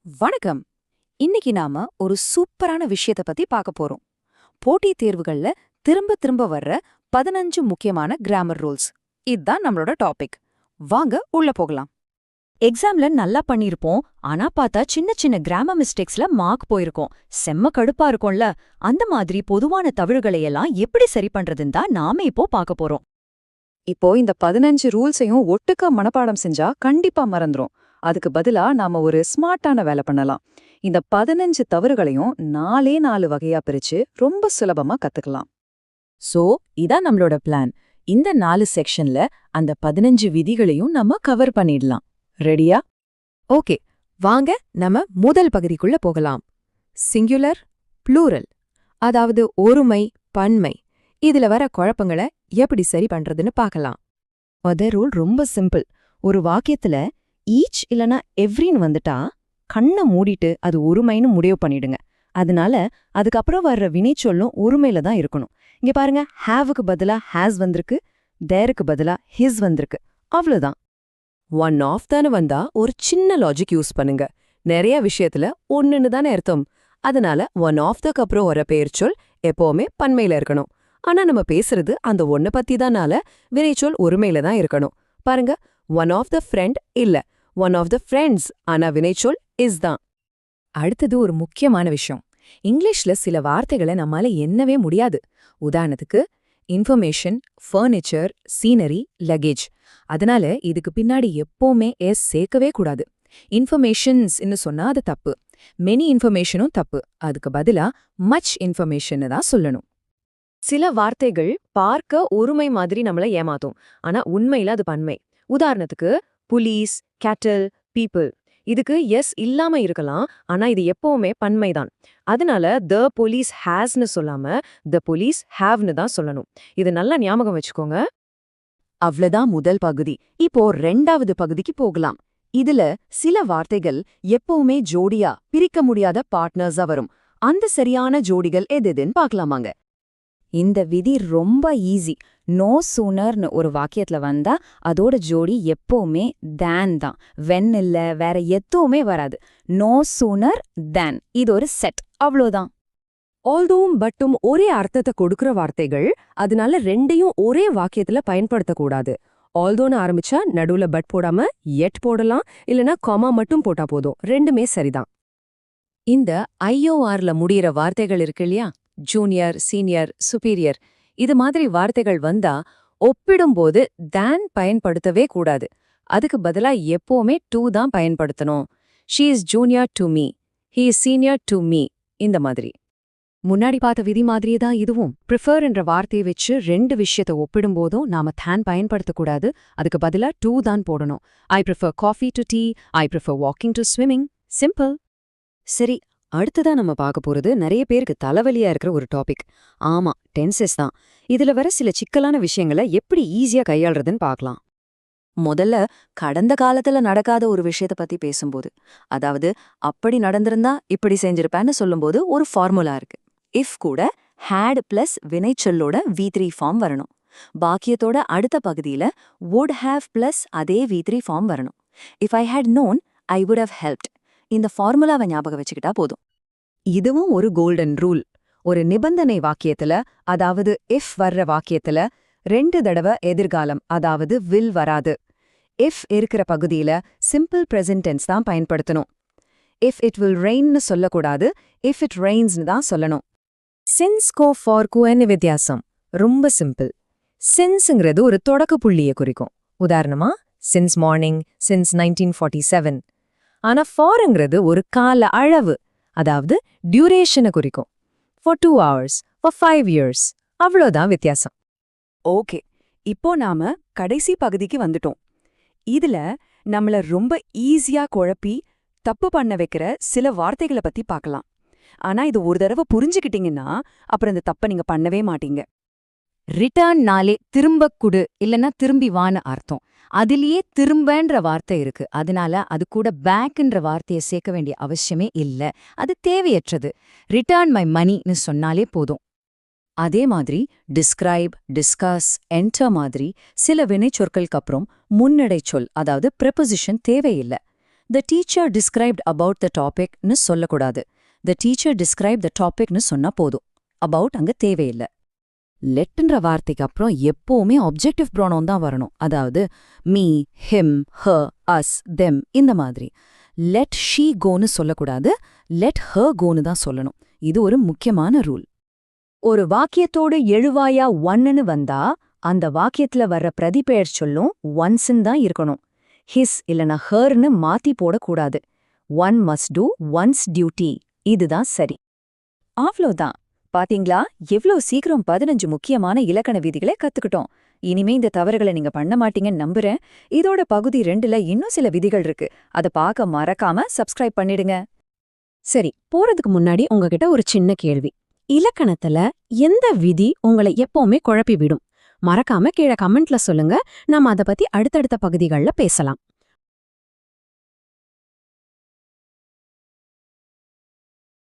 வணக்கம். இன்னைக்கு நாம ஒரு சூப்பரான விஷயத்த பத்தி பார்க்க போறோம். போட்டித் தேர்வுகள்ல திரும்ப திரும்ப வர்ற 15 முக்கியமான கிராமர் ரூல்ஸ். இதுதான் நம்மளோட டாபிக். வாங்க உள்ள போகலாம். எக்ஸாம்ல நல்லா பண்ணிருப்போம். ஆனா பார்த்தா சின்ன சின்ன கிராமர் மிஸ்டேக்ஸ்ல மார்க் போயிருக்கும். செம்ம கடுப்பா இருக்கும்ல. அந்த மாதிரி பொதுவான தவறுகளை எல்லாம் எப்படி சரி பண்றதுன்னு தான் நாம இப்போ பார்க்க போறோம். இப்போ இந்த 15 ரூல்ஸையும் ஒட்டுக்கா மனப்பாடம் செஞ்சா கண்டிப்பா மறந்துரும். அதுக்கு பதிலா நாம ஒரு ஸ்மார்ட்டான வேலை பண்ணலாம். இந்த 15 தவறுகளையும் 4 வகையா பிரிச்சு ரொம்ப சுலபமா கத்துக்கலாம். சோ இதான் நம்மளோட பிளான். இந்த 4 செக்ஷன்ல அந்த 15 விதிகளையும் நம்ம கவர் பண்ணிடலாம். ரெடியா? ஓகே, வாங்க நம்ம முதல் பகுதிக்குள்ள போகலாம். சிங்குலர், ப்ளூரல், அதாவது ஒருமை, பன்மை. இதுல வர குழப்பங்களை எப்படி சரி பண்றதுன்னு பார்க்கலாம். மொத ரூல் ரொம்ப சிம்பிள். ஒரு வாக்கியத்துல ஈச் இல்லனா எவ்ரின்னு வந்துட்டா கண்ணை மூடிட்டு அது ஒருமைன்னு முடிவு பண்ணிடுங்க. அதனால அதுக்கப்புறம் வர்ற வினைச்சொல்லும் ஒருமையில தான் இருக்கணும். இங்க பாருங்க, ஹேவுக்கு பதிலா ஹேஸ் வந்திருக்கு, தேருக்கு பதிலா ஹிஸ் வந்திருக்கு. அவ்வளவுதான். ஒன் ஆஃப் தானே வந்தா ஒரு சின்ன லாஜிக் யூஸ் பண்ணுங்க. நிறைய விஷயத்துல ஒன்னுன்னு தானே அர்த்தம். அதனால ஒன் ஆஃப் தக்கு அப்புறம் வர பெயர்ச்சொல் எப்பவுமே பன்மையில இருக்கணும். ஆனா நம்ம பேசுறது அந்த ஒன்ன பத்தி தானால வினைச்சொல் ஒருமையில தான் இருக்கணும். பாருங்க, ஒன் ஆஃப் த ஃப்ரெண்ட் இல்ல, ஒன் ஆஃப் த ஃப்ரெண்ட்ஸ். ஆனா வினைச்சொல் இஸ் தான். அடுத்தது ஒரு முக்கியமான விஷயம். இங்கிலீஷ்ல சில வார்த்தைகளை நம்மால எண்ணவே முடியாது. உதாரணத்துக்கு இன்ஃபர்மேஷன், ஃபர்னிச்சர், சீனரி, லக்கேஜ். அதனால இதுக்கு பின்னாடி எப்பவுமே எஸ் சேர்க்கவே கூடாது. இன்ஃபர்மேஷன்ஸ்னு சொன்னா அது தப்பு. மெனி இன்ஃபர்மேஷனும் தப்பு. அதுக்கு பதிலா மச் இன்ஃபர்மேஷன் தான் சொல்லணும். சில வார்த்தைகள் பார்க்க ஒருமை மாதிரி நம்மள ஏமாத்தும். ஆனா உண்மையில அது பன்மை. உதாரணத்துக்கு புலீஸ், கேட்டல், பீப்புள். இதுக்கு எஸ் இல்லாம இருக்கலாம். ஆனா இது எப்பவுமே பன்மைதான். அதனால த போலீஸ் ஹேஸ்னு சொல்லாம த போலீஸ் ஹேவ்னு தான் சொல்லணும். இது நல்லா ஞாபகம் வச்சுக்கோங்க. அவ்வளவுதான் முதல் பகுதி. இப்போ 2வது பகுதிக்கு போகலாம். இதுல சில வார்த்தைகள் எப்பவுமே ஜோடியா பிரிக்க முடியாத பார்ட்னர்ஸா வரும். அந்த சரியான ஜோடிகள் எதுன்னு பார்க்கலாமாங்க. இந்த விதி ரொம்ப ஈஸி. நோ சூனர்னு ஒரு வாக்கியத்துல வந்தா அதோட ஜோடி எப்பவுமே தேன் தான். வென் இல்ல, வேற எதுவுமே வராது. நோ சூனர் தேன். இது ஒரு செட். அவ்வளோதான். ஆல்தோவும் பட்டும் ஒரே அர்த்தத்தை கொடுக்கிற வார்த்தைகள். அதனால ரெண்டையும் ஒரே வாக்கியத்துல பயன்படுத்தக்கூடாது. ஆல்தோன்னு ஆரம்பிச்சா நடுவுல பட் போடாம எட் போடலாம், இல்லனா காமா மட்டும் போட்டா போதும். ரெண்டுமே சரிதான். இந்த ஐஓஆர்ல முடியிற வார்த்தைகள் இருக்கு இல்லையா, ஜூனியர், சீனியர், சுப்பீரியர், இது மாதிரி வார்த்தைகள் வந்தா ஒப்பிடும்போது தேன் பயன்படுத்தவே கூடாது. அதுக்கு பதிலா எப்பவுமே டு தான் பயன்படுத்தணும். She is junior to me, he is senior to me. இந்த மாதிரி முன்னாடி பார்த்த விதி மாதிரியே தான் இதுவும். ப்ரிஃபர் என்ற வார்த்தையை வச்சு 2 விஷயத்தை ஒப்பிடும்போதும் நாம தேன் பயன்படுத்தக்கூடாது. அதுக்கு பதிலா டு தான் போடணும். I prefer coffee to tea, I prefer walking to swimming. Simple. சரி, அடுத்ததா நம்ம பார்க்க போறது நிறைய பேருக்கு தலைவலியா இருக்கிற ஒரு டாபிக். ஆமா, டென்சஸ் தான். இதுல வர சில சிக்கலான விஷயங்களை எப்படி ஈஸியா கையாளுறதுன்னு பார்க்கலாம். முதல்ல கடந்த காலத்துல நடக்காத ஒரு விஷயத்த பத்தி பேசும்போது, அதாவது அப்படி நடந்திருந்தா இப்படி செஞ்சிருப்பேன்னு சொல்லும்போது ஒரு ஃபார்முலா இருக்கு. இஃப் கூட ஹேட் பிளஸ் வினைச்சொல்லோட V3 ஃபார்ம் வரணும். பாக்கியத்தோட அடுத்த பகுதியில would have பிளஸ் அதே V3 ஃபார்ம் வரணும். If I had known, I would have helped. இந்த ஃபார்முலாவை ஞாபகம் வச்சுக்கிட்டா போதும். இதுவும் ஒரு கோல்டன் ரூல். ஒரு நிபந்தனை வாக்கியத்துல, அதாவது இஃப் வர்ற வாக்கியத்துல 2 தடவை எதிர்காலம், அதாவது வில் வராது. இஃப் இருக்கிற பகுதியில சிம்பிள் பிரசன்ட் டென்ஸ் தான் பயன்படுத்தணும். இஃப் இட் வில் ரெயின்னு சொல்லக்கூடாது, இஃப் இட் ரெயின்ஸ்னு தான் சொல்லணும். சின்ஸ்கோ ஃபார்க்குன்னு வித்தியாசம் ரொம்ப சிம்பிள். சின்ஸ்ங்கிறது ஒரு தொடக்க புள்ளியை குறிக்கும். உதாரணமா சின்ஸ் மார்னிங், சின்ஸ் 1947. ஆனா ஃபார்ங்கிறது ஒரு கால அளவு, அதாவது டியூரேஷனை குறிக்கும். For 2 hours, for 5 years. அவ்வளோதான் வித்தியாசம். ஓகே, இப்போ நாம கடைசி பகுதிக்கு வந்துட்டோம். இதுல நம்மள ரொம்ப ஈஸியா குழப்பி தப்பு பண்ண வைக்கிற சில வார்த்தைகளை பத்தி பார்க்கலாம். ஆனா இது ஒரு தடவை புரிஞ்சுக்கிட்டீங்கன்னா அப்புறம் இந்த தப்ப நீங்க பண்ணவே மாட்டீங்க. ரிட்டர்ன்னாலே திரும்ப குடு இல்லனா திரும்பி வான்னு அர்த்தம். அதிலேயே திரும்பன்ற வார்த்தை இருக்கு. அதனால அது கூட பேக்ன்ற வார்த்தையை சேர்க்க வேண்டிய அவசியமே இல்ல. அது தேவையற்றது. ரிட்டர்ன் மை மணின்னு சொன்னாலே போதும். அதே மாதிரி டிஸ்கிரைப், டிஸ்கஸ், என்டர் மாதிரி சில வினைச்சொற்களுக்கு அப்புறம் முன்னடை சொல், அதாவது ப்ரெபோசிஷன் தேவையில்லை. The teacher described about the டாபிக்னு சொல்லக்கூடாது. த டீச்சர் டிஸ்கிரைப் த டாபிக்னு சொன்னா போதும். அபவுட் அங்க தேவையில்லை. லெட்ன்ற வார்த்தைக்கு அப்புறம் எப்பவுமே ஆப்ஜெக்டிவ் ப்ரோனவுன் தான் வரணும். அதாவது me, him, her, us, them இந்த மாதிரி. லெட் ஷீ கோன்னு சொல்லக்கூடாது, லெட் ஹர் கோன்னு தான் சொல்லணும். இது ஒரு முக்கியமான ரூல். ஒரு வாக்கியத்தோட எழுவாயா ஒன்னு வந்தா அந்த வாக்கியத்துல வர்ற பிரதிபெயர் சொல்லும் ஒன்ஸ்ன்னு தான் இருக்கணும். ஹிஸ் இல்லனா ஹர்னு மாத்தி போடக்கூடாது. One must do once duty, இதுதான் சரி. அவ்வளோதான். பாத்தீங்களா, எவ்ளோ சீக்கிரம் 15 முக்கியமான இலக்கண விதிகளை கத்துக்கிட்டோம். இனிமே இந்த தவறுகளை நீங்க பண்ண மாட்டீங்கன்னு நம்புறேன். இதோட பகுதி 2ல இன்னும் சில விதிகள் இருக்கு. அதை பார்க்க மறக்காம சப்ஸ்கிரைப் பண்ணிடுங்க. சரி, போறதுக்கு முன்னாடி உங்ககிட்ட ஒரு சின்ன கேள்வி. இலக்கணத்துல எந்த விதி உங்களை எப்பவுமே குழப்பி விடும்? மறக்காம கீழே கமெண்ட்ல சொல்லுங்க. நாம அதை பத்தி அடுத்தடுத்த பகுதிகள்ல பேசலாம்.